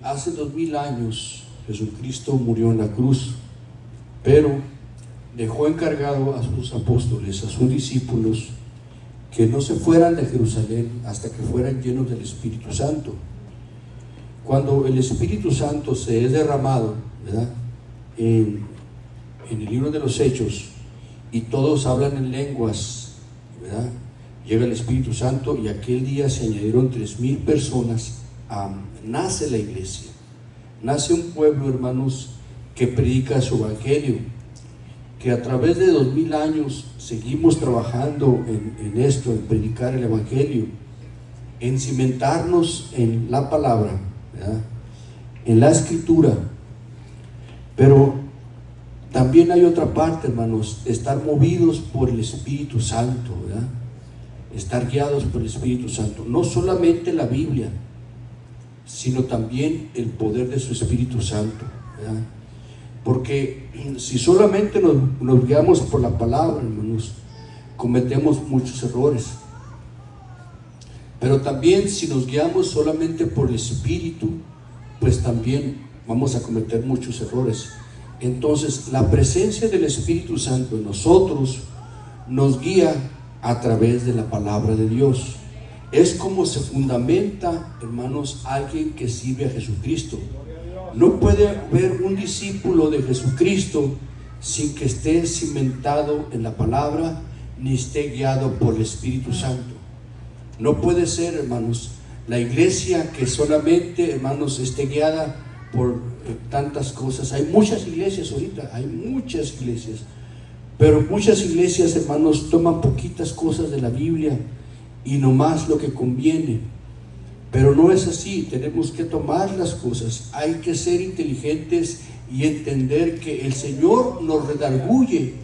hace 2000 años Jesucristo murió en la cruz, pero dejó encargado a sus apóstoles, a sus discípulos, que no se fueran de Jerusalén hasta que fueran llenos del Espíritu Santo. Cuando el Espíritu Santo se es derramado, ¿verdad?, en el libro de los Hechos, y todos hablan en lenguas, ¿verdad?, llega el Espíritu Santo, y aquel día se añadieron 3000 personas. Nace la iglesia, nace un pueblo, hermanos, que predica su evangelio, que a través de 2000 años seguimos trabajando en esto, en predicar el evangelio, en cimentarnos en la palabra, ¿verdad?, en la escritura. Pero también hay otra parte, hermanos, estar movidos por el Espíritu Santo, ¿verdad?, estar guiados por el Espíritu Santo, no solamente la Biblia, sino también el poder de su Espíritu Santo, ¿verdad? Porque si solamente nos guiamos por la palabra, hermanos, cometemos muchos errores. Pero también si nos guiamos solamente por el Espíritu, pues también vamos a cometer muchos errores. Entonces, la presencia del Espíritu Santo en nosotros nos guía a través de la palabra de Dios. Es como se fundamenta, hermanos, alguien que sirve a Jesucristo. No puede haber un discípulo de Jesucristo sin que esté cimentado en la palabra, ni esté guiado por el Espíritu Santo. No puede ser, hermanos, la iglesia que solamente, hermanos, esté guiada por tantas cosas. Hay muchas iglesias ahorita, hay muchas iglesias, pero muchas iglesias, hermanos, toman poquitas cosas de la Biblia y nomás lo que conviene. Pero no es así, tenemos que tomar las cosas, hay que ser inteligentes y entender que el Señor nos redarguye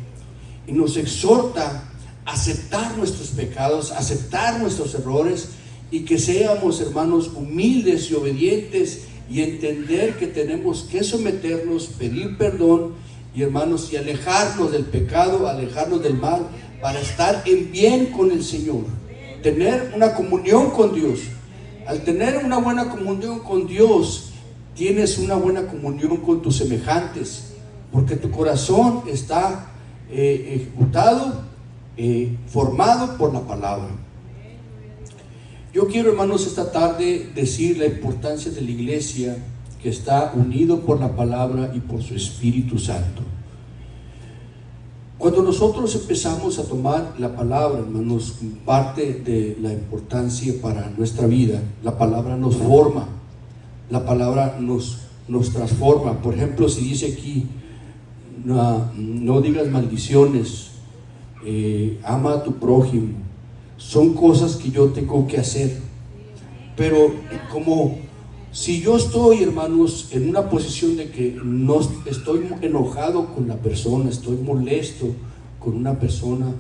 y nos exhorta a aceptar nuestros pecados, a aceptar nuestros errores, y que seamos, hermanos, humildes y obedientes, y entender que tenemos que someternos, pedir perdón, y, hermanos, y alejarnos del pecado, alejarnos del mal, para estar en bien con el Señor, tener una comunión con Dios. Al tener una buena comunión con Dios, tienes una buena comunión con tus semejantes, porque tu corazón está ejecutado, formado por la palabra. Yo quiero, hermanos, esta tarde decir la importancia de la iglesia que está unido por la palabra y por su Espíritu Santo. Cuando nosotros empezamos a tomar la palabra, hermanos, parte de la importancia para nuestra vida, la palabra nos forma, la palabra nos transforma. Por ejemplo, si dice aquí, no digas maldiciones, ama a tu prójimo, son cosas que yo tengo que hacer. Pero como si yo estoy, hermanos, en una posición de que no estoy enojado con la persona, estoy molesto con una persona,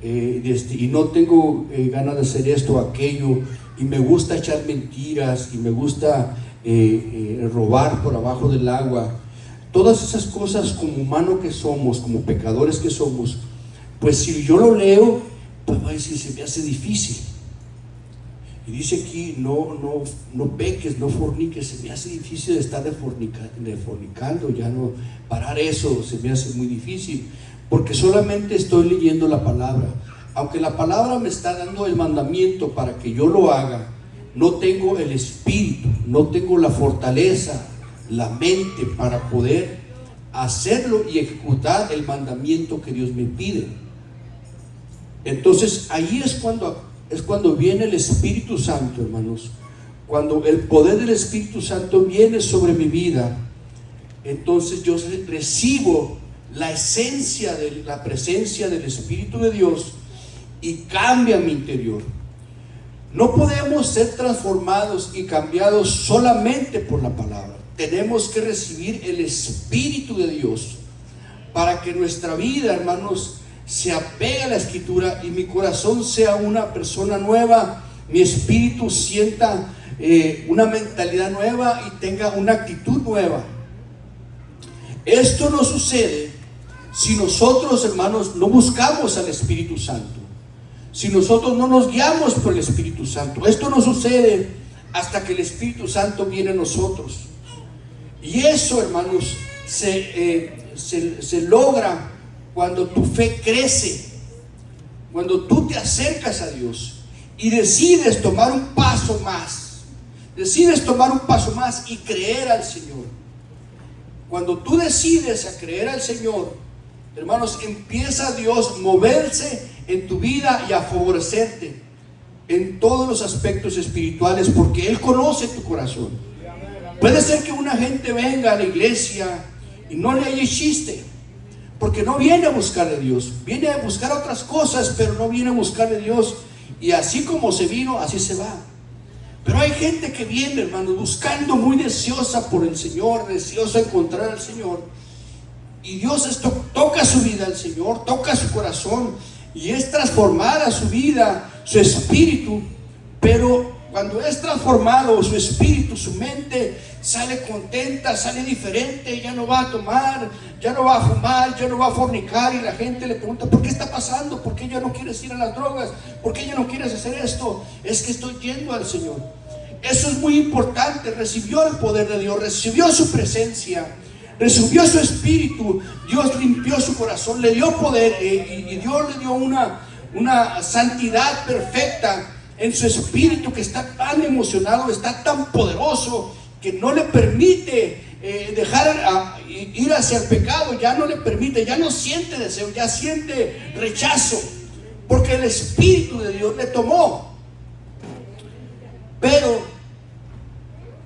y no tengo ganas de hacer esto o aquello, y me gusta echar mentiras, y me gusta robar por abajo del agua, todas esas cosas, como humano que somos, como pecadores que somos, pues si yo lo leo, pues va a decir, se me hace difícil. Y dice aquí, no peques, no forniques, se me hace difícil de estar fornicando, ya no, parar eso se me hace muy difícil, porque solamente estoy leyendo la palabra. Aunque la palabra me está dando el mandamiento para que yo lo haga, no tengo el espíritu, no tengo la fortaleza, la mente para poder hacerlo y ejecutar el mandamiento que Dios me pide. Entonces ahí es cuando viene el Espíritu Santo, hermanos. Cuando el poder del Espíritu Santo viene sobre mi vida, entonces yo recibo la esencia de la presencia del Espíritu de Dios y cambia mi interior. No podemos ser transformados y cambiados solamente por la palabra. Tenemos que recibir el Espíritu de Dios para que nuestra vida, hermanos, se apegue a la Escritura y mi corazón sea una persona nueva, mi espíritu sienta una mentalidad nueva y tenga una actitud nueva. Esto no sucede si nosotros, hermanos, no buscamos al Espíritu Santo, si nosotros no nos guiamos por el Espíritu Santo. Esto no sucede hasta que el Espíritu Santo viene a nosotros. Y eso, hermanos, se logra cuando tu fe crece, cuando tú te acercas a Dios y decides tomar un paso más, y creer al Señor. Cuando tú decides a creer al Señor, hermanos, empieza Dios a moverse en tu vida y a favorecerte en todos los aspectos espirituales, porque Él conoce tu corazón. Puede ser que una gente venga a la iglesia y no le haya chiste, porque no viene a buscar a Dios, viene a buscar otras cosas, pero no viene a buscar a Dios. Y así como se vino, así se va. Pero hay gente que viene, hermano, buscando, muy deseosa por el Señor, deseosa de encontrar al Señor. Y Dios toca su vida al Señor, toca su corazón, y es transformada su vida, su espíritu. Pero cuando es transformado su espíritu, su mente sale contenta, sale diferente. Ya no va a tomar, ya no va a fumar, ya no va a fornicar. Y la gente le pregunta: ¿por qué está pasando? ¿Por qué ya no quieres ir a las drogas? ¿Por qué ya no quieres hacer esto? Es que estoy yendo al Señor. Eso es muy importante. Recibió el poder de Dios, recibió su presencia, recibió su espíritu. Dios limpió su corazón, le dio poder, y Dios le dio una santidad perfecta en su espíritu, que está tan emocionado, está tan poderoso, que no le permite dejar ir hacia el pecado. Ya no le permite, ya no siente deseo, ya siente rechazo, porque el Espíritu de Dios le tomó. Pero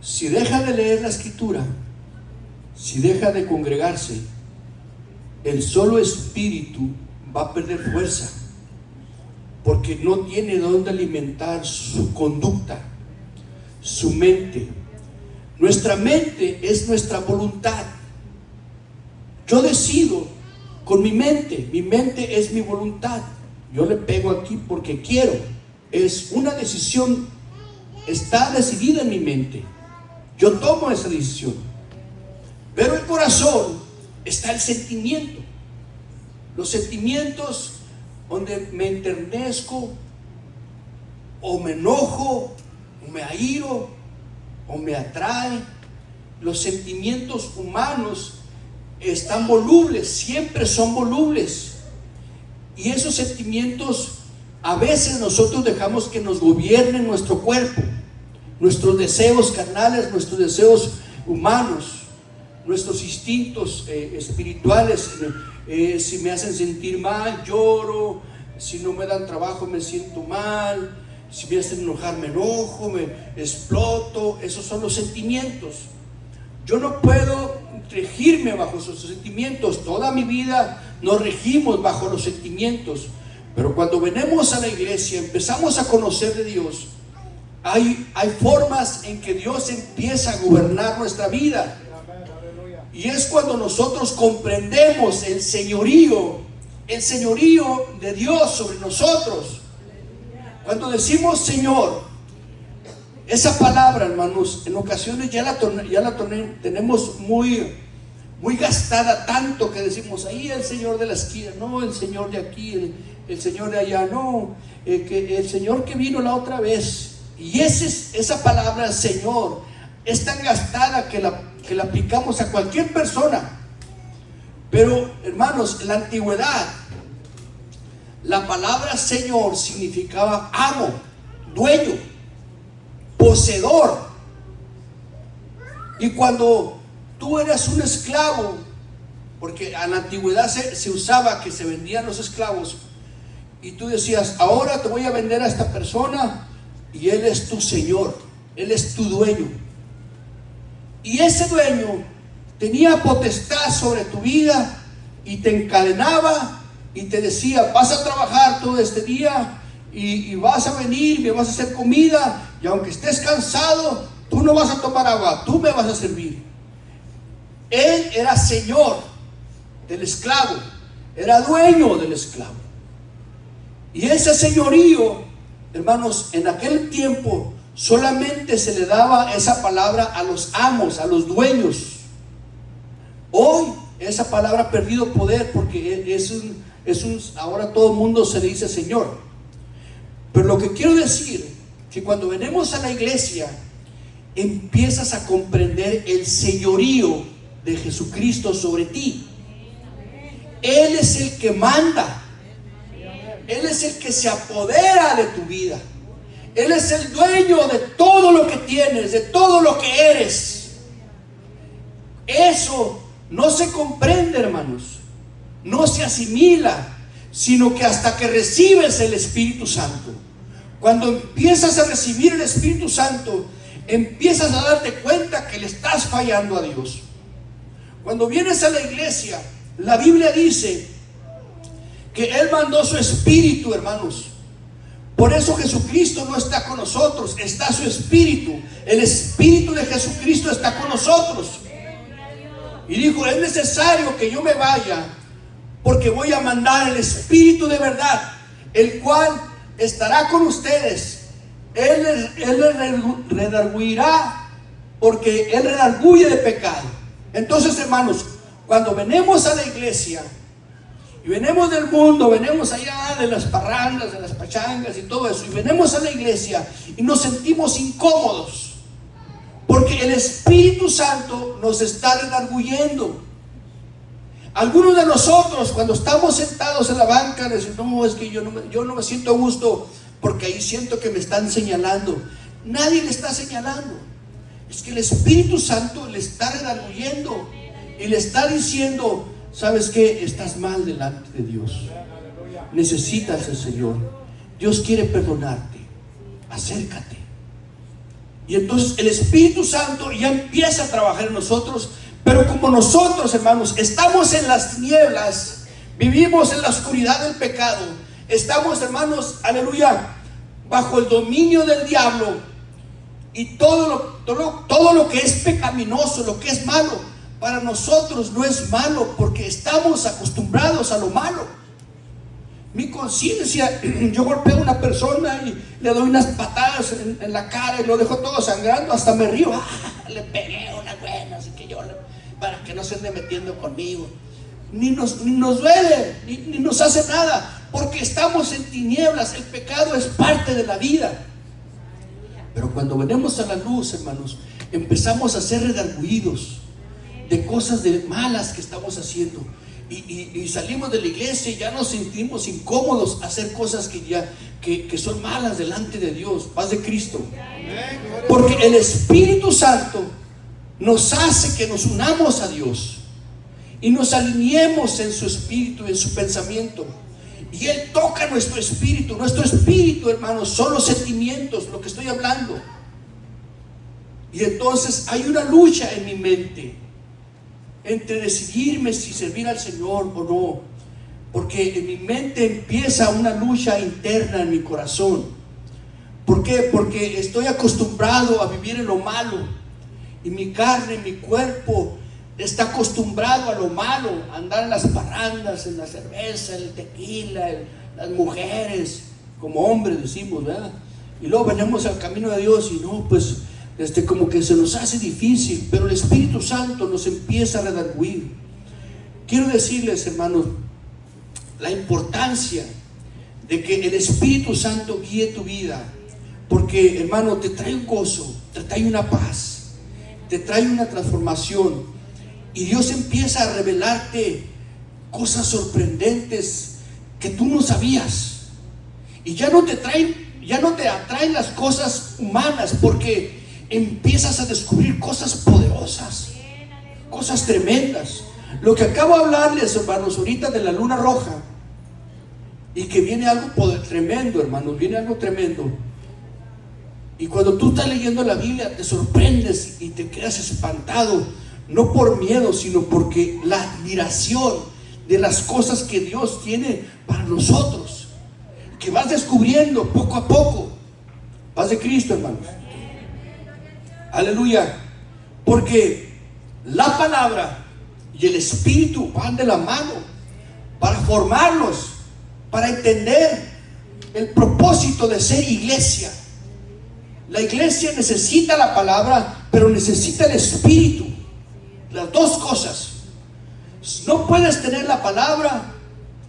si deja de leer la Escritura, si deja de congregarse, el solo espíritu va a perder fuerza, porque no tiene dónde alimentar su conducta, su mente. Nuestra mente es nuestra voluntad. Yo decido con mi mente es mi voluntad. Yo le pego aquí porque quiero. Es una decisión, está decidida en mi mente. Yo tomo esa decisión. Pero el corazón está el sentimiento. Los sentimientos donde me enternezco, o me enojo, o me airo, o me atrae. Los sentimientos humanos están volubles, siempre son volubles. Y esos sentimientos, a veces nosotros dejamos que nos gobiernen nuestro cuerpo, nuestros deseos carnales, nuestros deseos humanos, nuestros instintos espirituales. Si me hacen sentir mal, lloro. Si no me dan trabajo, me siento mal. Si me hacen enojar, me enojo, me exploto. Esos son los sentimientos. Yo no puedo regirme bajo esos sentimientos. Toda mi vida nos regimos bajo los sentimientos. Pero cuando venimos a la iglesia, empezamos a conocer de Dios, hay formas en que Dios empieza a gobernar nuestra vida. Y es cuando nosotros comprendemos el señorío de Dios sobre nosotros. Cuando decimos Señor, esa palabra, hermanos, en ocasiones ya la tenemos muy gastada, tanto que decimos: ahí el Señor de la esquina, no, el Señor de aquí, el Señor de allá, no, que el Señor que vino la otra vez. Y esa palabra Señor es tan gastada que la aplicamos a cualquier persona. Pero, hermanos, en la antigüedad, la palabra Señor significaba amo, dueño, poseedor. Y cuando tú eras un esclavo, porque en la antigüedad se usaba que se vendían los esclavos, y tú decías: ahora te voy a vender a esta persona, y él es tu Señor, él es tu dueño. Y ese dueño tenía potestad sobre tu vida, y te encadenaba y te decía: vas a trabajar todo este día, y vas a venir, me vas a hacer comida, y aunque estés cansado, tú no vas a tomar agua, tú me vas a servir. Él era señor del esclavo, era dueño del esclavo. Y ese señorío, hermanos, en aquel tiempo solamente se le daba esa palabra a los amos, a los dueños. Hoy esa palabra ha perdido poder, porque ahora todo el mundo se le dice Señor. Pero lo que quiero decir, que cuando venimos a la iglesia empiezas a comprender el señorío de Jesucristo sobre ti. Él es el que manda. Él es el que se apodera de tu vida. Él es el dueño de todo lo que tienes, de todo lo que eres. Eso no se comprende, hermanos, no se asimila, sino que hasta que recibes el Espíritu Santo. Cuando empiezas a recibir el Espíritu Santo, empiezas a darte cuenta que le estás fallando a Dios. Cuando vienes a la iglesia, la Biblia dice que Él mandó su Espíritu, hermanos. Por eso Jesucristo no está con nosotros, está su Espíritu. El Espíritu de Jesucristo está con nosotros. Y dijo, es necesario que yo me vaya, porque voy a mandar el Espíritu de verdad, el cual estará con ustedes. Él les redarguirá, porque Él redarguye de pecado. Entonces, hermanos, cuando venimos a la iglesia y venimos del mundo, venimos allá de las parrandas, de las pachangas y todo eso, y venimos a la iglesia y nos sentimos incómodos, porque el Espíritu Santo nos está redarguyendo. Algunos de nosotros, cuando estamos sentados en la banca, decimos, no, es que yo no me siento a gusto, porque ahí siento que me están señalando. Nadie le está señalando. Es que el Espíritu Santo le está redarguyendo y le está diciendo, ¿sabes qué? Estás mal delante de Dios. Necesitas al Señor. Dios quiere perdonarte. Acércate. Y entonces el Espíritu Santo ya empieza a trabajar en nosotros. Pero como nosotros, hermanos, estamos en las tinieblas, vivimos en la oscuridad del pecado, estamos, hermanos, aleluya, bajo el dominio del diablo, y todo lo que es pecaminoso, lo que es malo, para nosotros no es malo, porque estamos acostumbrados a lo malo. Mi conciencia, yo golpeo a una persona y le doy unas patadas en la cara y lo dejo todo sangrando, hasta me río, le pegué una buena, así que para que no se ande metiendo conmigo. Ni nos duele, ni nos hace nada, porque estamos en tinieblas. El pecado es parte de la vida. Pero cuando venimos a la luz, hermanos, empezamos a ser redarguidos de cosas malas que estamos haciendo, y salimos de la iglesia y ya nos sentimos incómodos a hacer cosas que son malas delante de Dios. Paz de Cristo. Porque el Espíritu Santo nos hace que nos unamos a Dios y nos alineemos en su espíritu, en su pensamiento, y Él toca nuestro espíritu. Nuestro espíritu, hermanos, son los sentimientos, lo que estoy hablando. Y entonces hay una lucha en mi mente entre decidirme si servir al Señor o no, porque en mi mente empieza una lucha interna en mi corazón. ¿Por qué? Porque estoy acostumbrado a vivir en lo malo, y mi carne, mi cuerpo está acostumbrado a lo malo, a andar en las parrandas, en la cerveza, en el tequila, en las mujeres, como hombres decimos, ¿verdad? Y luego venimos al camino de Dios y no, pues como que se nos hace difícil, pero el Espíritu Santo nos empieza a redarguir. Quiero decirles, hermanos, la importancia de que el Espíritu Santo guíe tu vida, porque, hermano, te trae un gozo, te trae una paz, te trae una transformación, y Dios empieza a revelarte cosas sorprendentes que tú no sabías, y ya no te atraen las cosas humanas, porque empiezas a descubrir cosas poderosas, cosas tremendas. Lo que acabo de hablarles, hermanos, ahorita de la luna roja, y que viene algo tremendo, hermanos, viene algo tremendo. Y cuando tú estás leyendo la Biblia, te sorprendes y te quedas espantado, no por miedo, sino porque la admiración de las cosas que Dios tiene para nosotros, que vas descubriendo poco a poco. Paz de Cristo, hermanos. Aleluya. Porque la palabra y el Espíritu van de la mano para formarnos, para entender el propósito de ser iglesia. La iglesia necesita la palabra, pero necesita el Espíritu. Las dos cosas. No puedes tener la palabra,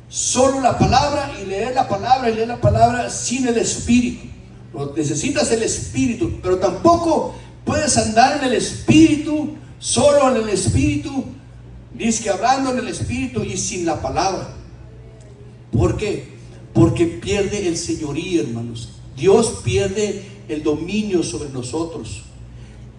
solo la palabra, y leer la palabra sin el Espíritu. Necesitas el Espíritu, pero tampoco Puedes andar en el Espíritu, solo en el Espíritu, dice que hablando en el Espíritu y sin la palabra. ¿Por qué? Porque pierde el señorío, hermanos. Dios pierde el dominio sobre nosotros,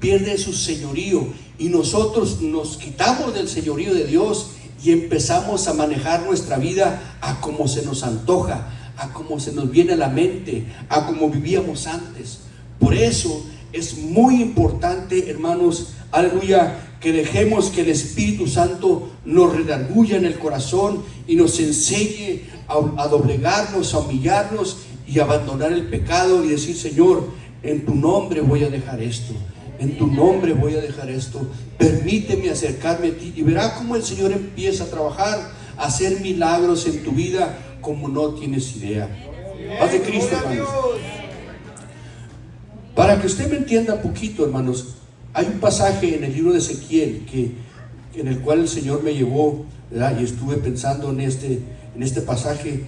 pierde su señorío, y nosotros nos quitamos del señorío de Dios y empezamos a manejar nuestra vida a como se nos antoja, a como se nos viene a la mente, a como vivíamos antes. Por eso es muy importante, hermanos, aleluya, que dejemos que el Espíritu Santo nos redarguya en el corazón y nos enseñe a doblegarnos, a humillarnos y abandonar el pecado y decir: Señor, en tu nombre voy a dejar esto, en tu nombre voy a dejar esto, permíteme acercarme a ti. Y verá cómo el Señor empieza a trabajar, a hacer milagros en tu vida como no tienes idea. Paz de Cristo, hermanos. Para que usted me entienda un poquito, hermanos, hay un pasaje en el libro de Ezequiel en el cual el Señor me llevó, ¿verdad? Y estuve pensando en este pasaje.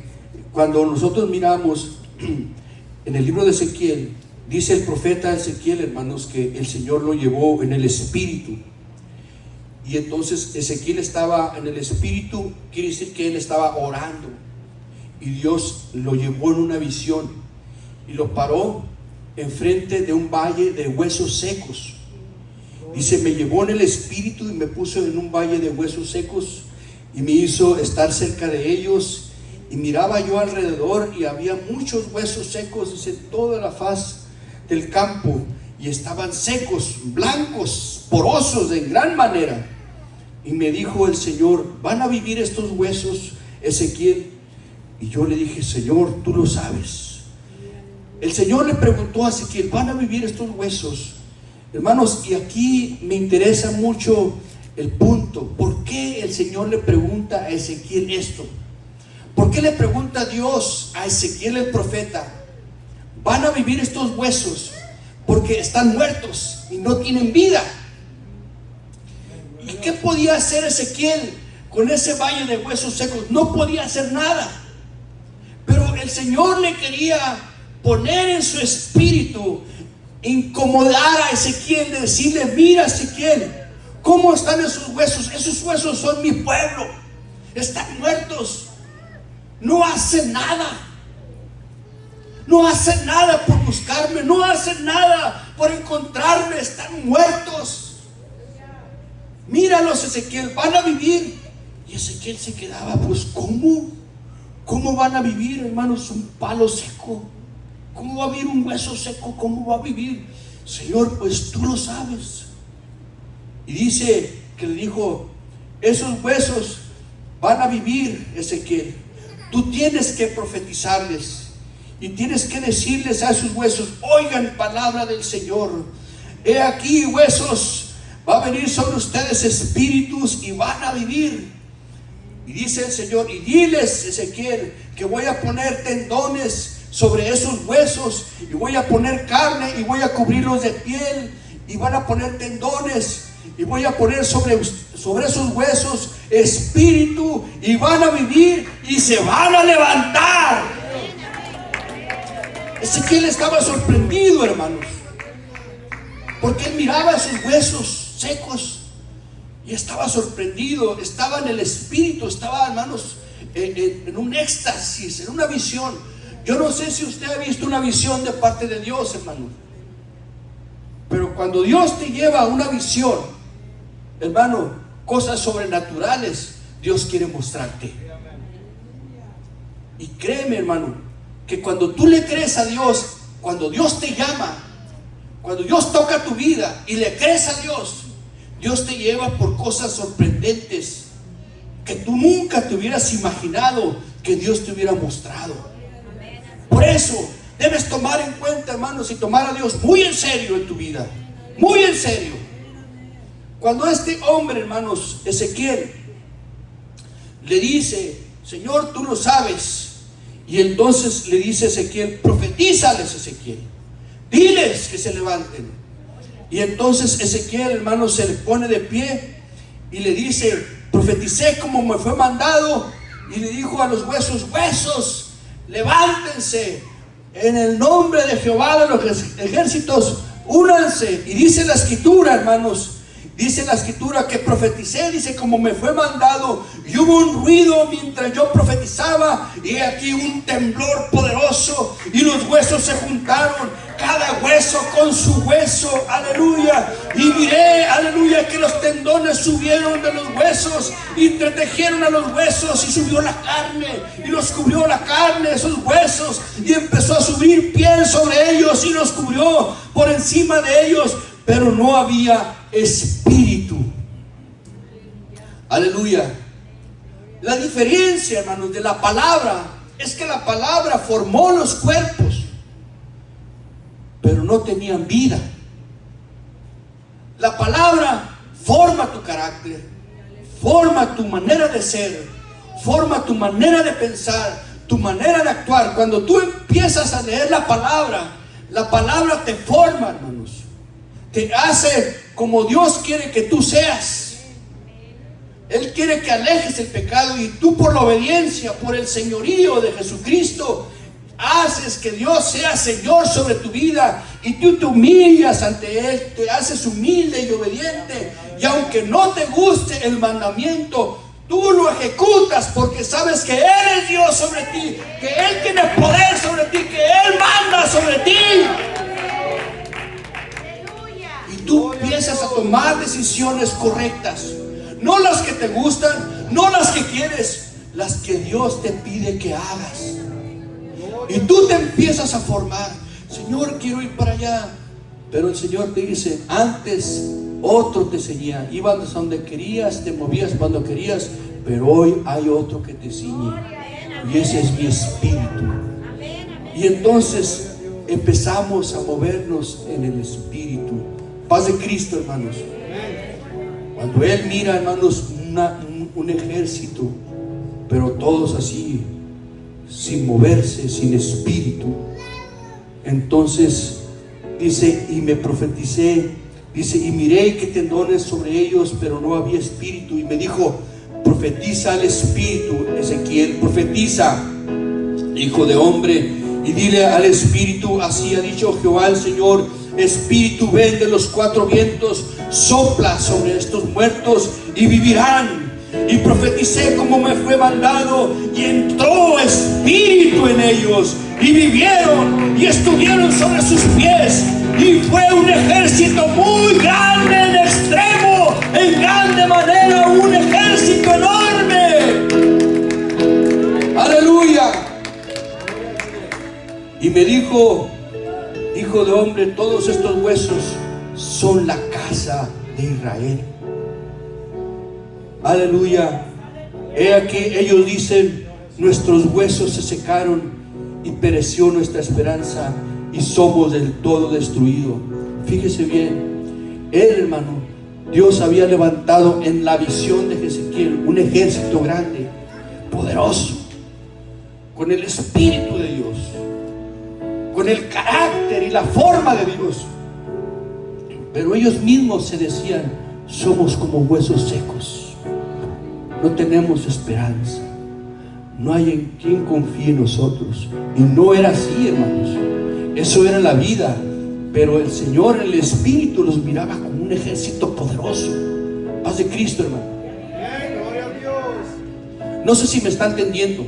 Cuando nosotros miramos en el libro de Ezequiel, dice el profeta Ezequiel, hermanos, que el Señor lo llevó en el Espíritu. Y entonces Ezequiel estaba en el Espíritu, quiere decir que él estaba orando. Y Dios lo llevó en una visión y lo paró enfrente de un valle de huesos secos. Dice: me llevó en el Espíritu y me puso en un valle de huesos secos y me hizo estar cerca de ellos, y miraba yo alrededor y había muchos huesos secos, dice, toda la faz del campo, y estaban secos, blancos, porosos en gran manera. Y me dijo el Señor: ¿van a vivir estos huesos, Ezequiel? Y yo le dije: Señor, tú lo sabes. El Señor le preguntó a Ezequiel: ¿van a vivir estos huesos? Hermanos, y aquí me interesa mucho el punto. ¿Por qué el Señor le pregunta a Ezequiel esto? ¿Por qué le pregunta Dios a Ezequiel el profeta: ¿van a vivir estos huesos? Porque están muertos y no tienen vida. ¿Y qué podía hacer Ezequiel con ese valle de huesos secos? No podía hacer nada. Pero el Señor le quería poner en su espíritu, incomodar a Ezequiel, de decirle: mira, Ezequiel, ¿cómo están esos huesos? Esos huesos son mi pueblo, están muertos, no hacen nada, no hacen nada por buscarme, no hacen nada por encontrarme, están muertos. Míralos, Ezequiel, van a vivir. Y Ezequiel se quedaba: pues ¿cómo van a vivir, hermanos? Un palo seco, ¿cómo va a vivir un hueso seco? ¿Cómo va a vivir? Señor, pues tú lo sabes. Y dice que le dijo: esos huesos van a vivir, Ezequiel. Tú tienes que profetizarles y tienes que decirles a esos huesos: oigan palabra del Señor. He aquí, huesos, va a venir sobre ustedes espíritus y van a vivir. Y dice el Señor: y diles, Ezequiel, que voy a poner tendones sobre esos huesos, y voy a poner carne y voy a cubrirlos de piel, y van a poner tendones, y voy a poner sobre esos huesos espíritu, y van a vivir y se van a levantar. Ezequiel estaba sorprendido, hermanos, porque él miraba esos huesos secos y estaba sorprendido. Estaba en el espíritu, estaba, hermanos, en un éxtasis, en una visión. Yo no sé si usted ha visto una visión de parte de Dios, hermano, pero cuando Dios te lleva a una visión, hermano, cosas sobrenaturales, Dios quiere mostrarte. Y créeme, hermano, que cuando tú le crees a Dios, cuando Dios te llama, cuando Dios toca tu vida y le crees a Dios, Dios te lleva por cosas sorprendentes que tú nunca te hubieras imaginado que Dios te hubiera mostrado. Por eso debes tomar en cuenta, hermanos, y tomar a Dios muy en serio en tu vida, muy en serio. Cuando este hombre, hermanos, Ezequiel, le dice: Señor, tú lo sabes. Y entonces le dice Ezequiel: profetízales, Ezequiel, diles que se levanten. Y entonces Ezequiel, hermanos, se le pone de pie y le dice: profeticé como me fue mandado. Y le dijo a los huesos: huesos, levántense en el nombre de Jehová de los ejércitos, únanse. Y dice la escritura, hermanos, dice la escritura que profeticé, dice, como me fue mandado, y hubo un ruido mientras yo profetizaba, y aquí un temblor poderoso, y los huesos se juntaron, cada hueso con su hueso, aleluya. Y miré, aleluya, que los tendones subieron de los huesos, y entretejieron a los huesos, y subió la carne, y los cubrió la carne, esos huesos, y empezó a subir piel sobre ellos, y los cubrió por encima de ellos, pero no había espíritu. Aleluya. La diferencia, hermanos, de la palabra es que la palabra formó los cuerpos, pero no tenían vida. La palabra forma tu carácter, forma tu manera de ser, forma tu manera de pensar, tu manera de actuar. Cuando tú empiezas a leer la palabra te forma, hermanos. Te hace como Dios quiere que tú seas. Él quiere que alejes el pecado, y tú, por la obediencia, por el señorío de Jesucristo, haces que Dios sea Señor sobre tu vida, y tú te humillas ante Él, te haces humilde y obediente, y aunque no te guste el mandamiento, tú lo ejecutas porque sabes que Él es Dios sobre ti, que Él tiene poder sobre ti, que Él manda sobre ti. Tú empiezas a tomar decisiones correctas, no las que te gustan, no las que quieres, las que Dios te pide que hagas. Y tú te empiezas a formar. Señor, quiero ir para allá, pero el Señor te dice, antes otro te seguía, ibas a donde querías, te movías cuando querías, pero hoy hay otro que te ciñe, y ese es mi espíritu. Y entonces empezamos a movernos en el espíritu. Paz de Cristo, hermanos. Cuando Él mira, hermanos, un ejército, pero todos así, sin moverse, sin espíritu, entonces dice, y me profeticé, dice, y miré que tendones sobre ellos, pero no había espíritu. Y me dijo, profetiza al espíritu, Ezequiel, profetiza, hijo de hombre, y dile al espíritu, así ha dicho Jehová el Señor, espíritu, ven de los cuatro vientos, sopla sobre estos muertos y vivirán. Y profeticé como me fue mandado, y entró espíritu en ellos, y vivieron, y estuvieron sobre sus pies, y fue un ejército muy grande en extremo, en grande manera, un ejército enorme. Aleluya. Y me dijo, hijo de hombre, todos estos huesos son la casa de Israel. Aleluya. He aquí, ellos dicen, nuestros huesos se secaron y pereció nuestra esperanza, y somos del todo destruidos. Fíjese bien, él, hermano, Dios había levantado en la visión de Ezequiel un ejército grande, poderoso, con el espíritu de Dios, con el carácter y la forma de Dios. Pero ellos mismos se decían, somos como huesos secos, no tenemos esperanza, no hay en quien confíe en nosotros. Y no era así, hermanos, eso era la vida. Pero el Señor, el Espíritu, los miraba como un ejército poderoso. Paz de Cristo, hermano. No sé si me está entendiendo,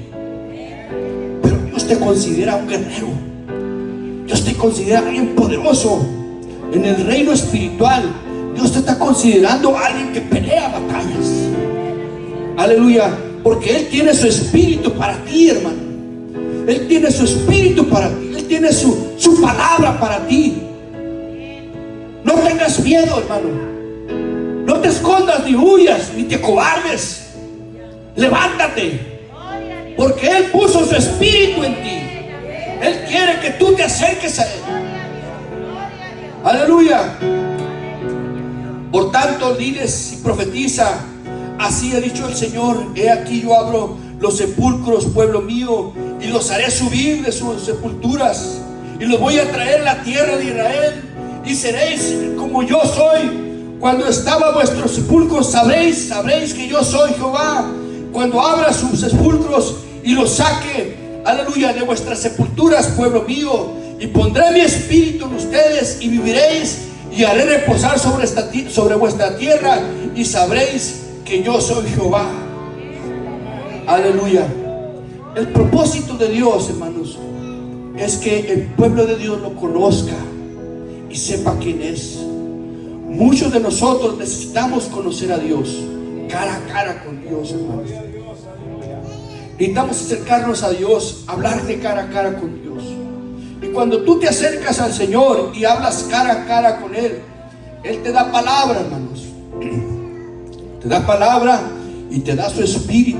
pero Dios te considera un guerrero. Dios te considera alguien poderoso. En el reino espiritual, Dios te está considerando alguien que pelea batallas. Aleluya. Porque Él tiene su espíritu para ti, hermano. Él tiene su espíritu para ti. Él tiene su palabra para ti. No tengas miedo, hermano. No te escondas, ni huyas, ni te cobardes. Levántate, porque Él puso su espíritu en ti. Él quiere que tú te acerques a Él. Aleluya. Por tanto, diles y profetiza, así ha dicho el Señor, he aquí yo abro los sepulcros, pueblo mío, y los haré subir de sus sepulturas, y los voy a traer a la tierra de Israel, y seréis como yo soy. Cuando estaba vuestros sepulcros, sabréis que yo soy Jehová. Cuando abra sus sepulcros y los saque, aleluya, de vuestras sepulturas, pueblo mío, y pondré mi espíritu en ustedes y viviréis, y haré reposar sobre vuestra tierra, y sabréis que yo soy Jehová. Aleluya. El propósito de Dios, hermanos, es que el pueblo de Dios lo conozca y sepa quién es. Muchos de nosotros necesitamos conocer a Dios, cara a cara con Dios, hermanos. Necesitamos acercarnos a Dios, hablar de cara a cara con Dios. Y cuando tú te acercas al Señor y hablas cara a cara con Él, Él te da palabra, hermanos. Te da palabra y te da su espíritu.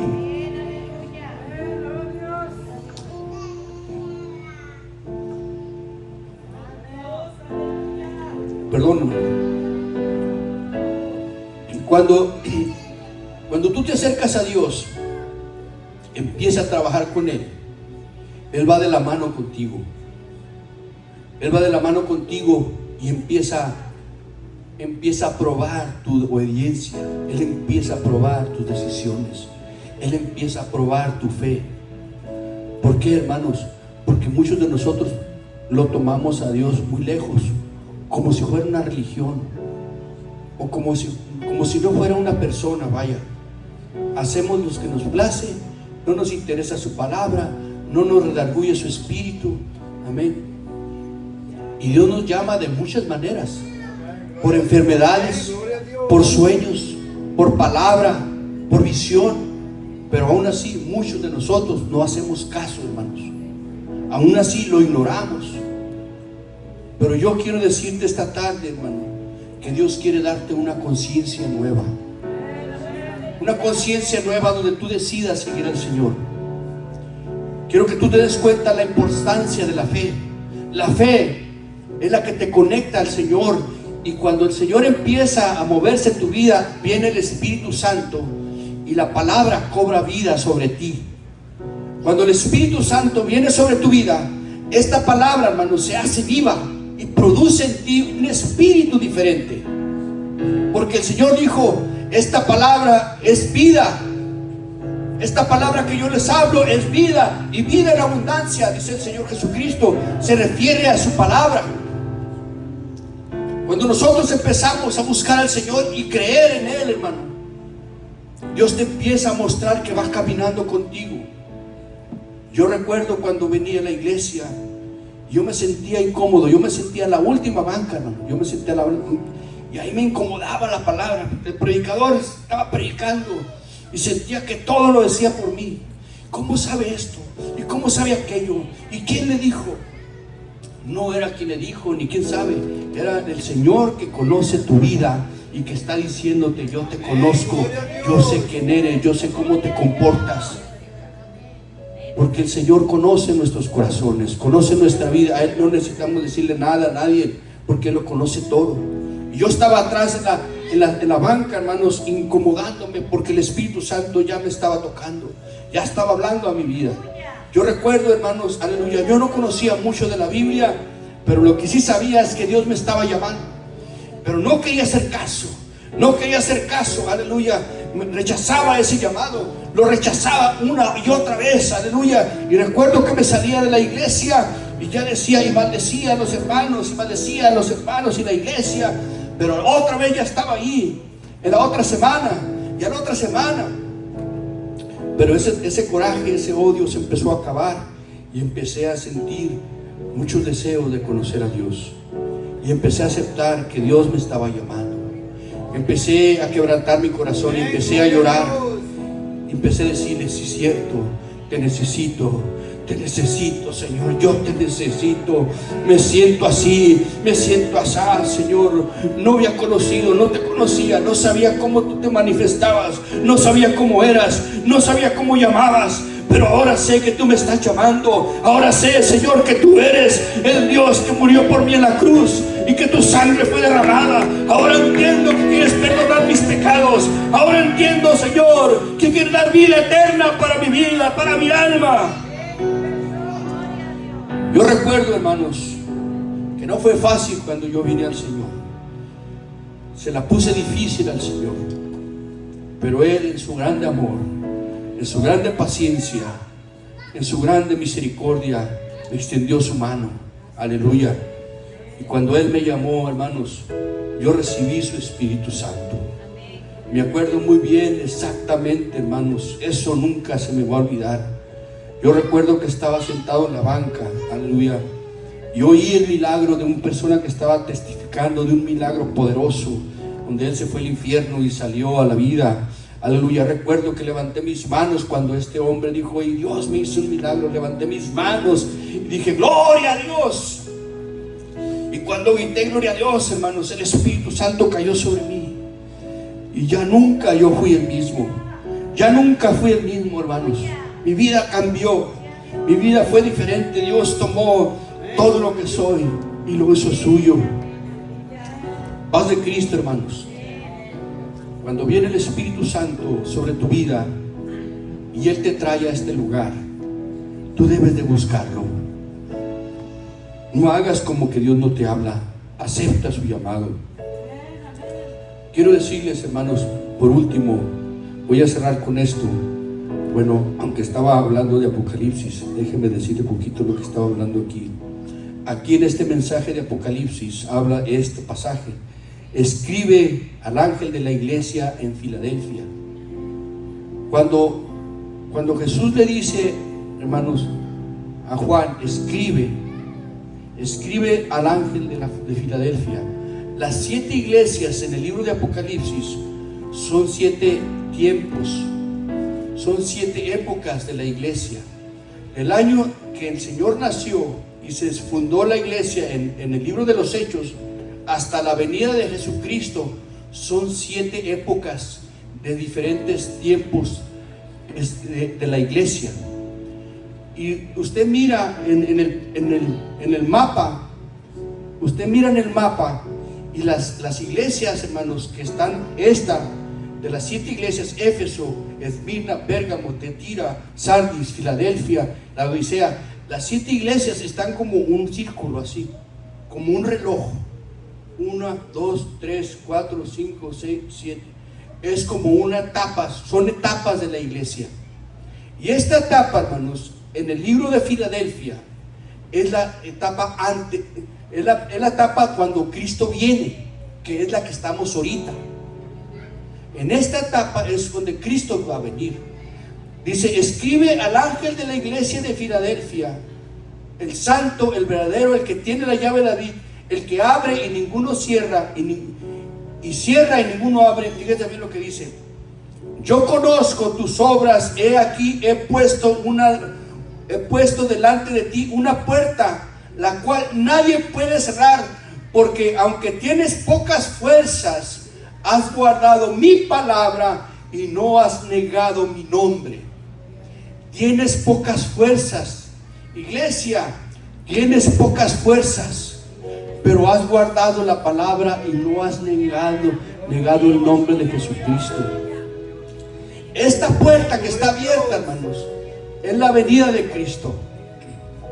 Perdón. Cuando tú te acercas a Dios, empieza a trabajar con Él. Él va de la mano contigo. Él va de la mano contigo y empieza a probar tu obediencia. Él empieza a probar tus decisiones. Él empieza a probar tu fe. ¿Por qué, hermanos? Porque muchos de nosotros lo tomamos a Dios muy lejos, como si fuera una religión, o como si no fuera una persona. Vaya, hacemos lo que nos place, no nos interesa su palabra, no nos redarguye su espíritu. Amén. Y Dios nos llama de muchas maneras: por enfermedades, por sueños, por palabra, por visión. Pero aún así muchos de nosotros no hacemos caso, hermanos. Aún así lo ignoramos. Pero yo quiero decirte esta tarde, hermano, que Dios quiere darte una conciencia nueva. Una conciencia nueva donde tú decidas seguir al Señor. Quiero que tú te des cuenta de la importancia de la fe. La fe es la que te conecta al Señor. Y cuando el Señor empieza a moverse en tu vida, viene el Espíritu Santo y la palabra cobra vida sobre ti. Cuando el Espíritu Santo viene sobre tu vida, esta palabra, hermano, se hace viva y produce en ti un espíritu diferente. Porque el Señor dijo: esta palabra es vida. Esta palabra que yo les hablo es vida, y vida en abundancia, dice el Señor Jesucristo. Se refiere a su palabra. Cuando nosotros empezamos a buscar al Señor y creer en Él, hermano, Dios te empieza a mostrar que va caminando contigo. Yo recuerdo cuando venía a la iglesia, yo me sentía incómodo, yo me sentía en la última banca, hermano. Yo me sentía en la última, y ahí me incomodaba la palabra. El predicador estaba predicando y sentía que todo lo decía por mí. ¿Cómo sabe esto? ¿Y cómo sabe aquello? ¿Y quién le dijo? No era quien le dijo, ni quién sabe. Era el Señor que conoce tu vida y que está diciéndote: yo te conozco, yo sé quién eres, yo sé cómo te comportas. Porque el Señor conoce nuestros corazones, conoce nuestra vida. A Él no necesitamos decirle nada a nadie, porque Él lo conoce todo. Y yo estaba atrás en la banca, hermanos, incomodándome, porque el Espíritu Santo ya me estaba tocando, ya estaba hablando a mi vida. Yo recuerdo, hermanos, aleluya, yo no conocía mucho de la Biblia, pero lo que sí sabía es que Dios me estaba llamando. Pero no quería hacer caso, aleluya. Rechazaba ese llamado, lo rechazaba una y otra vez, aleluya. Y recuerdo que me salía de la iglesia y ya decía, y maldecía a los hermanos, y la iglesia. Pero otra vez ya estaba ahí, en la otra semana, y a la otra semana. Pero ese coraje, ese odio se empezó a acabar, y empecé a sentir muchos deseos de conocer a Dios. Y empecé a aceptar que Dios me estaba llamando. Empecé a quebrantar mi corazón y empecé a llorar. Empecé a decirle: sí, es cierto, te necesito, Señor, yo te necesito. Me siento así, Señor. No había conocido, no te conocía, no sabía cómo tú te manifestabas, no sabía cómo eras, no sabía cómo llamabas. Pero ahora sé que tú me estás llamando. Ahora sé, Señor, que tú eres el Dios que murió por mí en la cruz y que tu sangre fue derramada. Ahora entiendo que quieres perdonar mis pecados. Ahora entiendo, Señor, que quieres dar vida eterna para mi vida, para mi alma. Yo recuerdo, hermanos, que no fue fácil cuando yo vine al Señor. Se la puse difícil al Señor. Pero Él, en su grande amor, en su grande paciencia, en su grande misericordia, me extendió su mano Aleluya. Y cuando Él me llamó, hermanos, yo recibí su Espíritu Santo. Me acuerdo muy bien, exactamente, hermanos, eso nunca se me va a olvidar. Yo recuerdo que estaba sentado en la banca, aleluya, y oí el milagro de una persona que estaba testificando de un milagro poderoso, donde él se fue al infierno y salió a la vida. Aleluya. Recuerdo que levanté mis manos cuando este hombre dijo: y Dios me hizo un milagro. Levanté mis manos y dije: gloria a Dios. Y cuando grité gloria a Dios, hermanos, el Espíritu Santo cayó sobre mí. Y ya nunca yo fui el mismo. Ya nunca fui el mismo, hermanos. Mi vida cambió. Mi vida fue diferente. Dios tomó todo lo que soy y lo hizo suyo. Paz de Cristo, hermanos. Cuando viene el Espíritu Santo sobre tu vida y Él te trae a este lugar, tú debes de buscarlo. No hagas como que Dios no te habla. Acepta su llamado. Quiero decirles, hermanos, por último, voy a cerrar con esto. Bueno, aunque estaba hablando de Apocalipsis, déjenme decirle un poquito lo que estaba hablando aquí. Aquí en este mensaje de Apocalipsis habla este pasaje. Escribe al ángel de la iglesia en Filadelfia. Cuando Jesús le dice, hermanos, a Juan, escribe al ángel de Filadelfia. Las 7 iglesias en el libro de Apocalipsis son 7 tiempos, son 7 épocas de la iglesia. El año que el Señor nació y se fundó la iglesia en el libro de los Hechos, hasta la venida de Jesucristo, son 7 épocas de diferentes tiempos de la iglesia. Y usted mira en el mapa, y las iglesias, hermanos, que están de las 7 iglesias: Éfeso, Esmirna, Pérgamo, Tiatira, Sardis, Filadelfia, la Odisea. Las 7 iglesias están como un círculo así, como un reloj. 1, 2, 3, 4, 5, 6, 7. Es como una etapa, son etapas de la iglesia. Y esta etapa, hermanos, en el libro de Filadelfia, es la etapa antes, es la etapa cuando Cristo viene, que es la que estamos ahorita. En esta etapa es donde Cristo va a venir. Dice: escribe al ángel de la iglesia de Filadelfia, el santo, el verdadero, el que tiene la llave de David, el que abre y ninguno cierra, y cierra y ninguno abre. Fíjate bien lo que dice: yo conozco tus obras, he aquí he puesto delante de ti una puerta, la cual nadie puede cerrar, porque aunque tienes pocas fuerzas, has guardado mi palabra y no has negado mi nombre. Tienes pocas fuerzas, iglesia, tienes pocas fuerzas, pero has guardado la palabra y no has negado el nombre de Jesucristo. Esta puerta que está abierta, hermanos, es la venida de Cristo.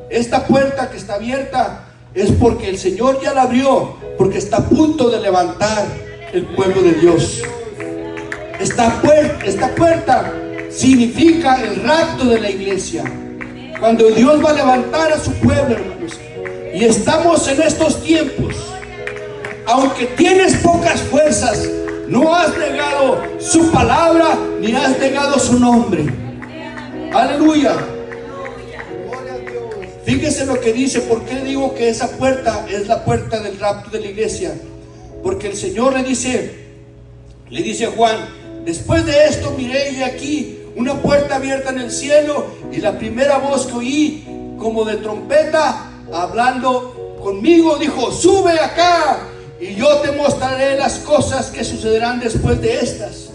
Esta puerta que está abierta es porque el Señor ya la abrió, porque está a punto de levantar el pueblo de Dios. Esta puerta significa el rapto de la iglesia, cuando Dios va a levantar a su pueblo, hermanos. Y estamos en estos tiempos. Aunque tienes pocas fuerzas, no has negado su palabra ni has negado su nombre. Aleluya. Fíjese lo que dice. ¿Por qué digo que esa puerta es la puerta del rapto de la iglesia? Porque el Señor le dice a Juan: después de esto miré y aquí una puerta abierta en el cielo, y la primera voz que oí como de trompeta hablando conmigo dijo: sube acá y yo te mostraré las cosas que sucederán después de estas.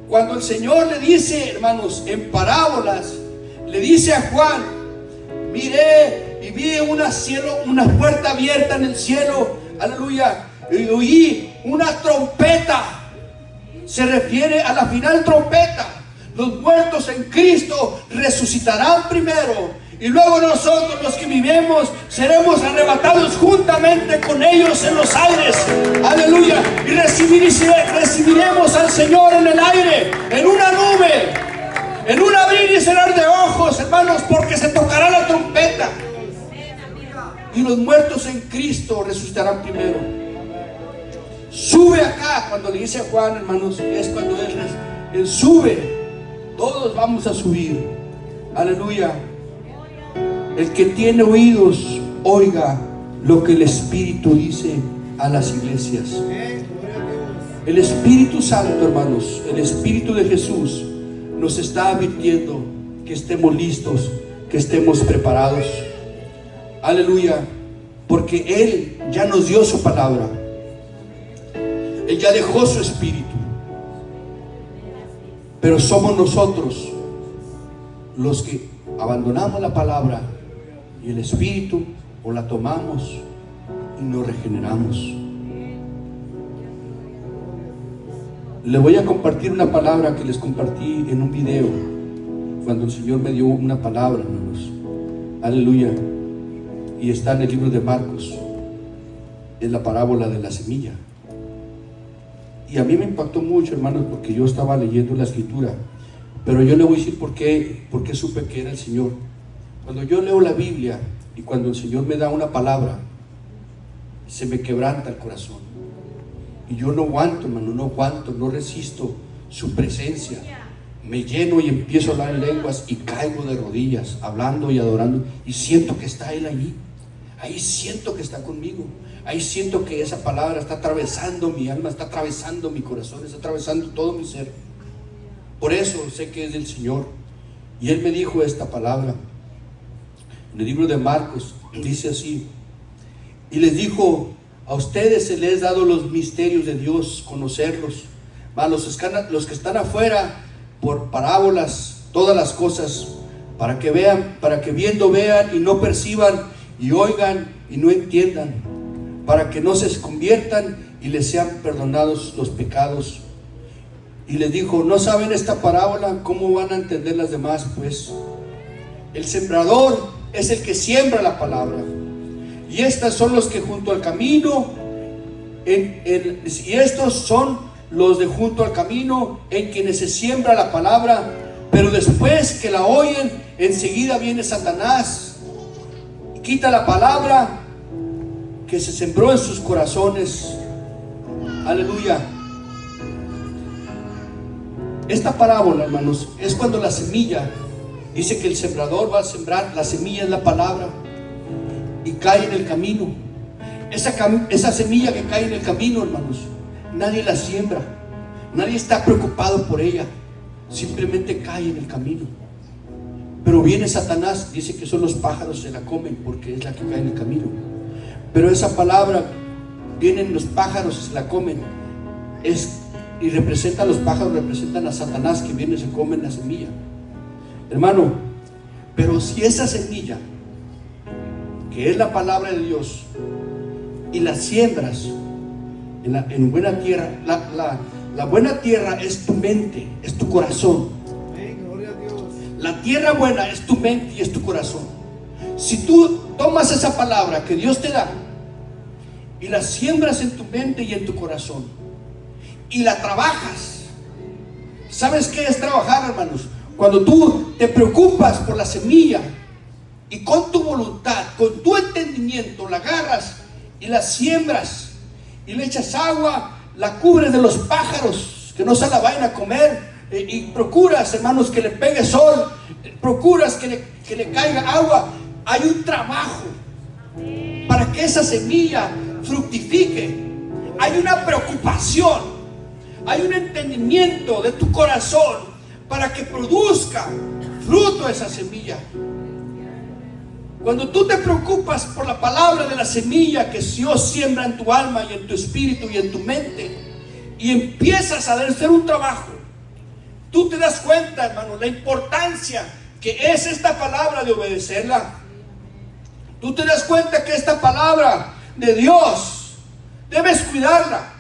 Cuando el Señor le dice, hermanos, en parábolas, le dice a Juan: miré y vi una puerta abierta en el cielo, aleluya, y oí una trompeta. Se refiere a la final trompeta. Los muertos en Cristo resucitarán primero, y luego nosotros, los que vivemos, seremos arrebatados juntamente con ellos en los aires. Aleluya. Y recibiremos al Señor en el aire, en una nube, en un abrir y cerrar de ojos, hermanos, porque se tocará la trompeta. Y los muertos en Cristo resucitarán primero. Sube acá, cuando le dice a Juan, hermanos, es cuando él sube. Todos vamos a subir. Aleluya. El que tiene oídos, oiga lo que el Espíritu dice a las iglesias. El Espíritu Santo, hermanos, el Espíritu de Jesús nos está advirtiendo que estemos listos, que estemos preparados. Aleluya. Porque Él ya nos dio su palabra. Él ya dejó su Espíritu. Pero somos nosotros los que abandonamos la palabra y el Espíritu, o la tomamos y nos regeneramos. Le voy a compartir una palabra que les compartí en un video cuando el Señor me dio una palabra, hermanos. Aleluya. Y está en el libro de Marcos. Es la parábola de la semilla. Y a mí me impactó mucho, hermanos, porque yo estaba leyendo la escritura. Pero yo le voy a decir por qué supe que era el Señor. Cuando yo leo la Biblia y cuando el Señor me da una palabra, se me quebranta el corazón. Y yo no aguanto, hermano, no aguanto, no resisto su presencia. Me lleno y empiezo a hablar en lenguas y caigo de rodillas, hablando y adorando. Y siento que está Él allí. Ahí siento que está conmigo. Ahí siento que esa palabra está atravesando mi alma, está atravesando mi corazón, está atravesando todo mi ser. Por eso sé que es del Señor. Y Él me dijo esta palabra. En el libro de Marcos dice así: y les dijo, a ustedes se les ha dado los misterios de Dios, conocerlos, mas los que están afuera, por parábolas, todas las cosas, para que vean, para que viendo vean y no perciban, y oigan y no entiendan, para que no se conviertan y les sean perdonados los pecados. Y les dijo, ¿no saben esta parábola? ¿Cómo van a entender las demás? Pues el sembrador es el que siembra la palabra, y estos son los que junto al camino, y estos son los de junto al camino en quienes se siembra la palabra, pero después que la oyen, enseguida viene Satanás y quita la palabra que se sembró en sus corazones. Aleluya. Esta parábola, hermanos, es cuando la semilla, dice que el sembrador va a sembrar, la semilla es la palabra, y cae en el camino. Esa semilla que cae en el camino, hermanos, nadie la siembra, nadie está preocupado por ella, simplemente cae en el camino. Pero viene Satanás, dice que son los pájaros, se la comen porque es la que cae en el camino. Pero esa palabra, vienen los pájaros y se la comen, y representan, los pájaros representan a Satanás, que viene y se comen la semilla. Hermano, pero si esa semilla, que es la palabra de Dios, y la siembras en buena tierra, la buena tierra es tu mente, es tu corazón. La tierra buena es tu mente y es tu corazón. Si tú tomas esa palabra que Dios te da y la siembras en tu mente y en tu corazón y la trabajas, ¿sabes qué es trabajar, hermanos? Cuando tú te preocupas por la semilla y con tu voluntad, con tu entendimiento, la agarras y la siembras y le echas agua, la cubres de los pájaros que no se la vayan a comer, y procuras, hermanos, que le pegue sol, procuras que le caiga agua. Hay un trabajo para que esa semilla fructifique. Hay una preocupación, hay un entendimiento de tu corazón para que produzca fruto esa semilla. Cuando tú te preocupas por la palabra de la semilla que Dios siembra en tu alma y en tu espíritu y en tu mente, y empiezas a hacer un trabajo, tú te das cuenta, hermano, la importancia que es esta palabra de obedecerla. Tú te das cuenta que esta palabra de Dios debes cuidarla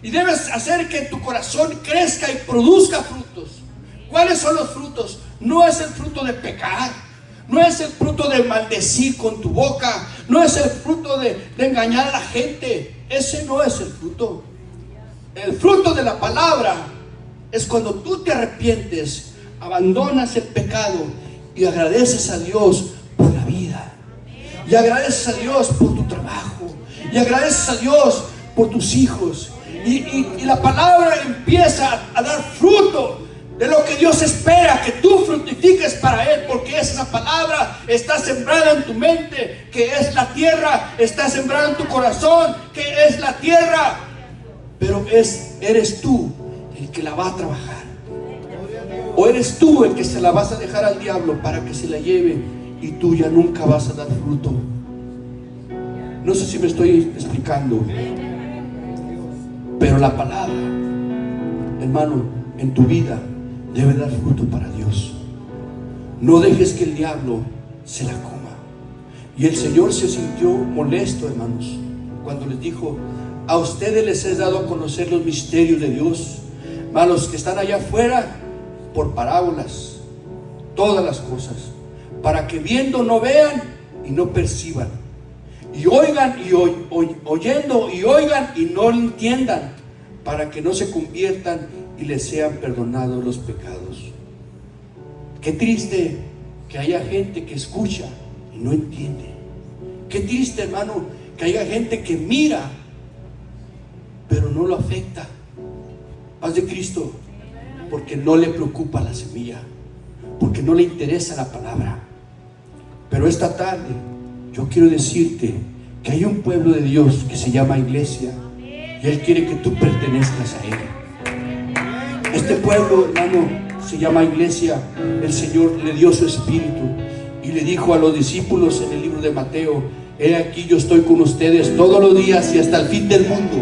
y debes hacer que tu corazón crezca y produzca frutos. ¿Cuáles son los frutos? No es el fruto de pecar, no es el fruto de maldecir con tu boca, no es el fruto de engañar a la gente. Ese no es el fruto. El fruto de la palabra es cuando tú te arrepientes, abandonas el pecado y agradeces a Dios por la vida, y y agradeces a Dios por tu trabajo, y agradeces a Dios por tus hijos, y la palabra empieza a dar fruto de lo que Dios espera que tú fructifiques para Él, porque esa palabra está sembrada en tu mente, que es la tierra, está sembrada en tu corazón, que es la tierra, pero eres tú el que la va a trabajar, o eres tú el que se la vas a dejar al diablo para que se la lleve, y tú ya nunca vas a dar fruto. No sé si me estoy explicando, pero la palabra, hermano, en tu vida debe dar fruto para Dios. No dejes que el diablo se la coma. Y el Señor se sintió molesto, hermanos, cuando les dijo: a ustedes les he dado a conocer los misterios de Dios, a los que están allá afuera, por parábolas, todas las cosas, para que viendo no vean y no perciban, y oigan y oyendo y oigan y no entiendan, para que no se conviertan y les sean perdonados los pecados. Qué triste que haya gente que escucha y no entiende. Qué triste, hermano, que haya gente que mira pero no lo afecta. Paz de Cristo, porque no le preocupa la semilla, porque no le interesa la palabra. Pero esta tarde yo quiero decirte que hay un pueblo de Dios que se llama iglesia, y Él quiere que tú pertenezcas a Él. Este pueblo, hermano, se llama iglesia. El Señor le dio su espíritu y le dijo a los discípulos en el libro de Mateo: he aquí, yo estoy con ustedes todos los días y hasta el fin del mundo.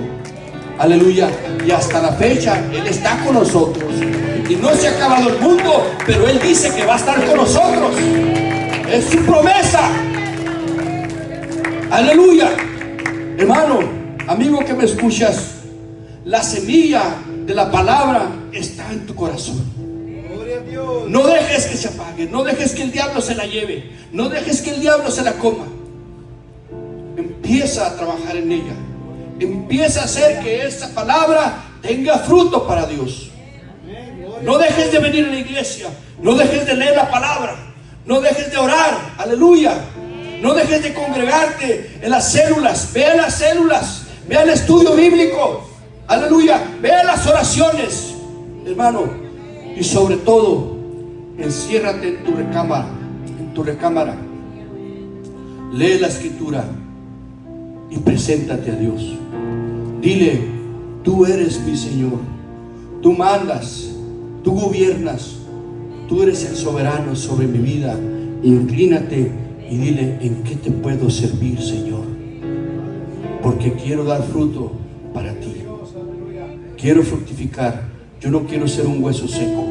Aleluya. Y hasta la fecha Él está con nosotros, y no se ha acabado el mundo, pero Él dice que va a estar con nosotros. Es su promesa. Aleluya. Hermano, amigo que me escuchas, la semilla de la palabra está en tu corazón. No dejes que se apague, no dejes que el diablo se la lleve, no dejes que el diablo se la coma. Empieza a trabajar en ella, empieza a hacer que esa palabra tenga fruto para Dios. No dejes de venir a la iglesia, no dejes de leer la palabra, no dejes de orar, aleluya. No dejes de congregarte en las células, ve a las células, ve al estudio bíblico, aleluya, ve a las oraciones, hermano. Y sobre todo, enciérrate en tu recámara, lee la escritura y preséntate a Dios. Dile: tú eres mi Señor, tú mandas, tú gobiernas, tú eres el soberano sobre mi vida. Inclínate y dile: ¿en qué te puedo servir, Señor? Porque quiero dar fruto para ti, quiero fructificar. Yo no quiero ser un hueso seco,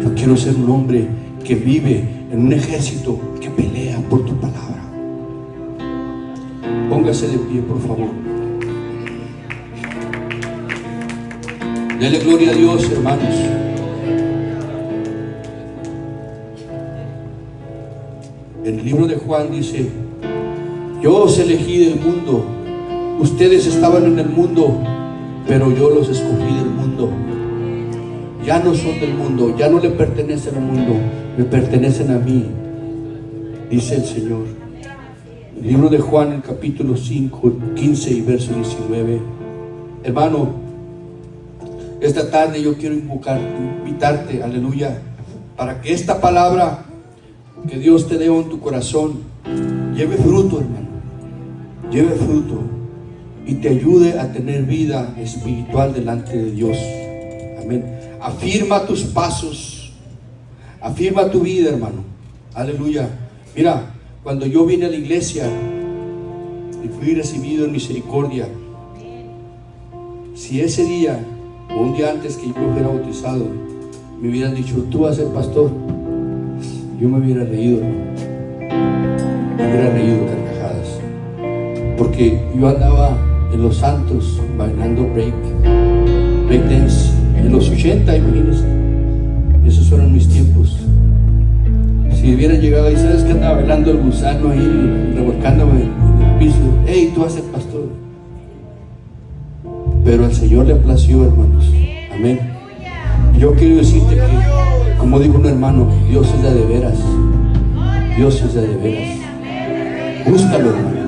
yo quiero ser un hombre que vive en un ejército que pelea por tu palabra. Póngase de pie, por favor. Dele gloria a Dios, hermanos. En el libro de Juan dice: yo os elegí del mundo, ustedes estaban en el mundo, pero yo los escogí del mundo. Ya no son del mundo, ya no le pertenecen al mundo, me pertenecen a mí, dice el Señor. El libro de Juan, el capítulo 5, 15 y verso 19. Hermano, esta tarde yo quiero invitarte, aleluya, para que esta palabra que Dios te dio en tu corazón lleve fruto, hermano, lleve fruto y te ayude a tener vida espiritual delante de Dios. Amén. Afirma tus pasos, afirma tu vida, hermano. Aleluya. Mira, cuando yo vine a la iglesia y fui recibido en misericordia, si ese día o un día antes que yo fuera bautizado me hubieran dicho: tú vas a ser pastor, yo me hubiera reído, hermano. Me hubiera reído carcajadas, porque yo andaba en Los Santos bailando break dance en los 80, imagínense. Esos fueron mis tiempos. Si hubiera llegado ahí, ¿sabes que andaba bailando el gusano ahí, revolcándome en el piso? Hey, tú vas a ser pastor. Pero al Señor le plació, hermanos. Amén. Yo quiero decirte que, como dijo un hermano, Dios es de veras. Dios es de veras. Búscalo, hermano.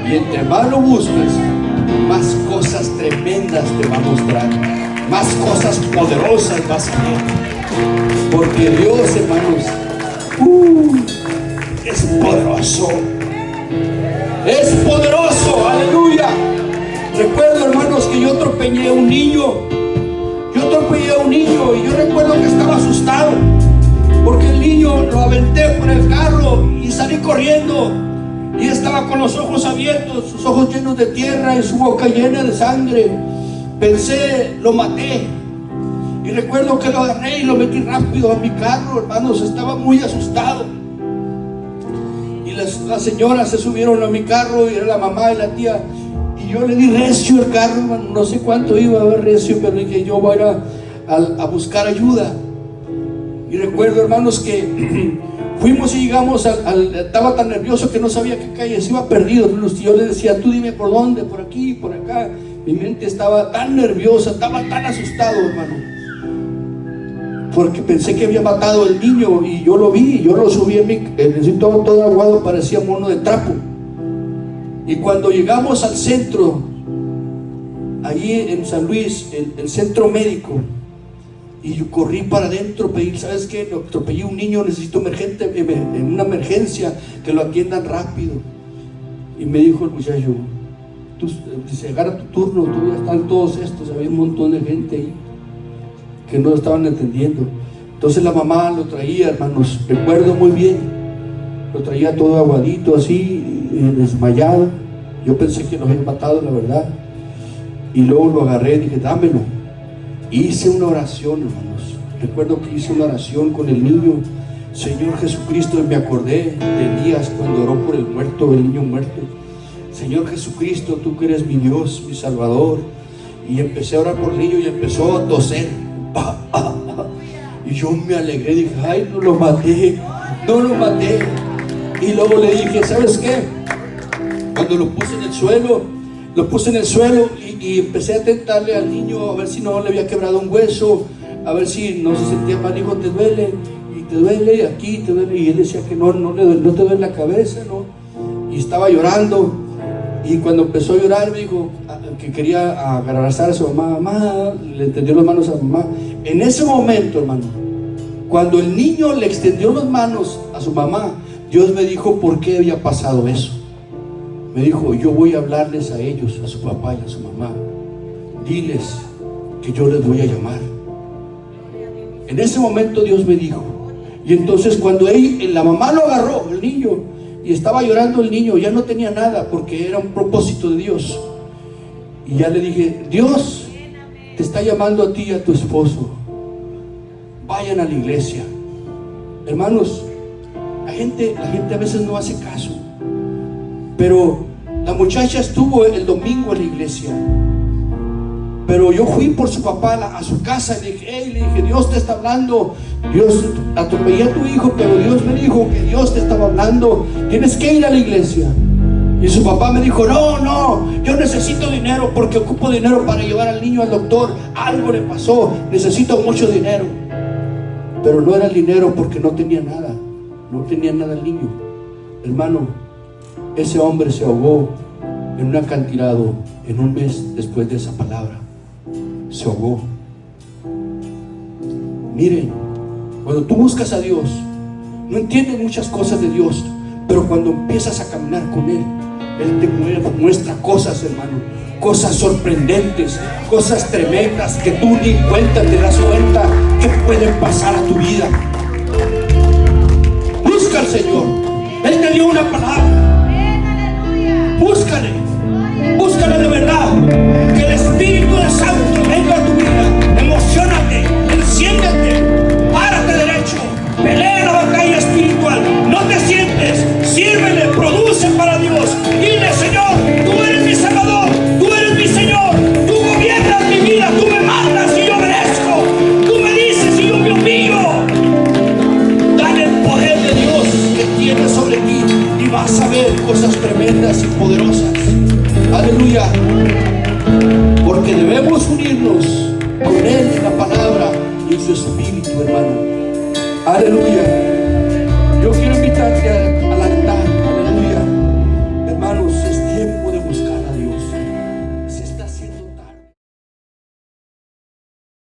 Y entre más lo busques, más cosas tremendas te va a mostrar, más cosas poderosas vas a ver. Porque Dios, hermanos, es poderoso. Es poderoso, aleluya. Recuerdo, hermanos, que yo atropellé a un niño. Y yo recuerdo que estaba asustado porque el niño lo aventé por el carro y salí corriendo. Y estaba con los ojos abiertos, sus ojos llenos de tierra y su boca llena de sangre. Pensé, lo maté. Y recuerdo que lo agarré y lo metí rápido a mi carro, hermanos. Estaba muy asustado. Y las señoras se subieron a mi carro, y era la mamá y la tía. Y yo le di recio al carro, hermano. No sé cuánto iba a haber recio, pero dije, yo voy a buscar ayuda. Y recuerdo, hermanos, que fuimos y llegamos estaba tan nervioso que no sabía qué calle, se iba perdido. Y yo le decía, tú dime por dónde, por aquí, por acá. Mi mente estaba tan nerviosa, estaba tan asustado, hermano, porque pensé que había matado al niño. Y yo lo vi, yo lo subí todo aguado, parecía mono de trapo. Y cuando llegamos al centro, allí en San Luis, el centro médico, y yo corrí para adentro, pedí, ¿sabes qué? Atropellé a un niño, necesito en una emergencia, que lo atiendan rápido. Y me dijo el muchacho, dice, agarra tu turno, tú ya están todos estos. Había un montón de gente ahí que no estaban entendiendo. Entonces la mamá lo traía, hermanos, recuerdo muy bien, lo traía todo aguadito así, desmayado. Yo pensé que lo habían matado, la verdad. Y luego lo agarré y dije, dámelo. Hice una oración, hermanos. Recuerdo que hice una oración con el niño. Señor Jesucristo, y me acordé de Elías cuando oró por el niño muerto. Señor Jesucristo, tú que eres mi Dios, mi Salvador. Y empecé a orar por el niño y empezó a toser. Y yo me alegré, dije, ay, no lo maté. Y luego le dije, ¿sabes qué? Cuando lo puse en el suelo y empecé a tentarle al niño a ver si no le había quebrado un hueso, a ver si no se sentía mal. Dijo, te duele, y te duele aquí, te duele. Y él decía que no te duele la cabeza, ¿no? Y estaba llorando. Y cuando empezó a llorar, me dijo que quería abrazar a su mamá. Le tendió las manos a mamá. En ese momento, hermano, cuando el niño le extendió las manos a su mamá, Dios me dijo por qué había pasado eso. Me dijo, yo voy a hablarles a ellos, a su papá y a su mamá. Diles que yo les voy a llamar. En ese momento Dios me dijo. Y entonces cuando la mamá lo agarró, el niño, y estaba llorando el niño, ya no tenía nada porque era un propósito de Dios. Y ya le dije, Dios te está llamando a ti y a tu esposo. Vayan a la iglesia. Hermanos, la gente a veces no hace caso. Pero la muchacha estuvo el domingo en la iglesia. Pero yo fui por su papá a su casa y le dije, Dios te está hablando. Dios, atropellé a tu hijo, pero Dios me dijo que Dios te estaba hablando. Tienes que ir a la iglesia. Y su papá me dijo, no, yo necesito dinero porque ocupo dinero para llevar al niño al doctor. Algo le pasó, necesito mucho dinero. Pero no era el dinero porque no tenía nada el niño. Hermano, ese hombre se ahogó en un acantilado en un mes después de esa palabra. Se ahogó. Miren, cuando tú buscas a Dios, no entiendes muchas cosas de Dios, pero cuando empiezas a caminar con Él te muestra cosas, hermano, cosas sorprendentes, cosas tremendas que tú ni cuenta te das cuenta que pueden pasar a tu vida. Busca al Señor. Él te dio una palabra. Búscale de verdad. Que el Espíritu de Santo venga a tu vida. Emocionate, enciéndete, párate derecho, pelea la batalla espiritual. No te sientes, sírvele, produce para Dios. Dile, Señor, tú eres mi Salvador, tú eres mi Señor, tú gobiernas mi vida, tú me mandas y yo obedezco, tú me dices y yo me humillo. Dale el poder de Dios que tiene sobre ti y vas a ver cosas tremendas y poderosas. Aleluya. Porque debemos unirnos con Él en la palabra y en su espíritu, hermano. Aleluya. Yo quiero invitarte a